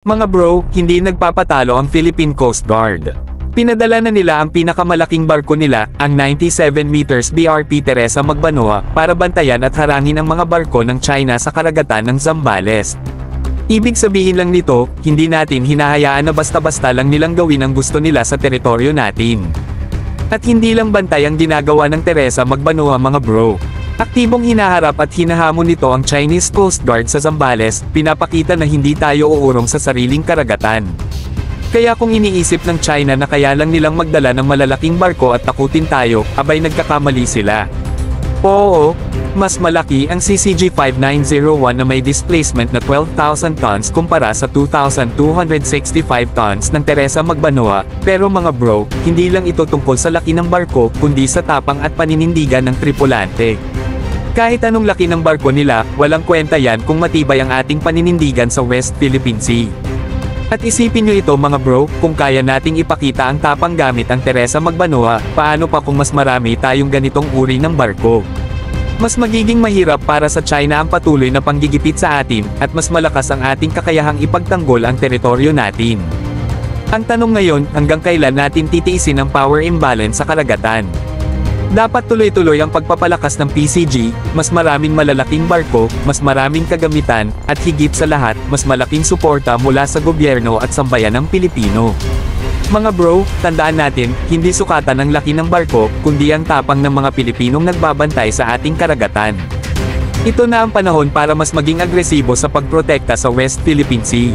Mga bro, hindi nagpapatalo ang Philippine Coast Guard. Pinadala na nila ang pinakamalaking barko nila, ang 97 meters BRP Teresa Magbanoa, para bantayan at harangin ang mga barko ng China sa karagatan ng Zambales. Ibig sabihin lang nito, hindi natin hinahayaan na basta-basta lang nilang gawin ang gusto nila sa teritoryo natin. At hindi lang bantay ang ginagawa ng Teresa Magbanoa mga bro. Aktibong hinaharap at hinahamon nito ang Chinese Coast Guard sa Zambales, pinapakita na hindi tayo uurong sa sariling karagatan. Kaya kung iniisip ng China na kaya lang nilang magdala ng malalaking barko at takutin tayo, abay nagkakamali sila. Oo, mas malaki ang CCG-5901 na may displacement na 12,000 tons kumpara sa 2,265 tons ng Teresa Magbanoa, pero mga bro, hindi lang ito tungkol sa laki ng barko, kundi sa tapang at paninindigan ng tripulante. Kahit anong laki ng barko nila, walang kwenta yan kung matibay ang ating paninindigan sa West Philippine Sea. At isipin nyo ito mga bro, kung kaya nating ipakita ang tapang gamit ang Teresa Magbanoa, paano pa kung mas marami tayong ganitong uri ng barko? Mas magiging mahirap para sa China ang patuloy na panggigipit sa atin, at mas malakas ang ating kakayahang ipagtanggol ang teritoryo natin. Ang tanong ngayon, hanggang kailan natin titiisin ang power imbalance sa karagatan? Dapat tuloy-tuloy ang pagpapalakas ng PCG, mas maraming malalaking barko, mas maraming kagamitan, at higit sa lahat, mas malaking suporta mula sa gobyerno at sambayan ng Pilipino. Mga bro, tandaan natin, hindi sukatan ang laki ng barko, kundi ang tapang ng mga Pilipinong nagbabantay sa ating karagatan. Ito na ang panahon para mas maging agresibo sa pagprotekta sa West Philippine Sea.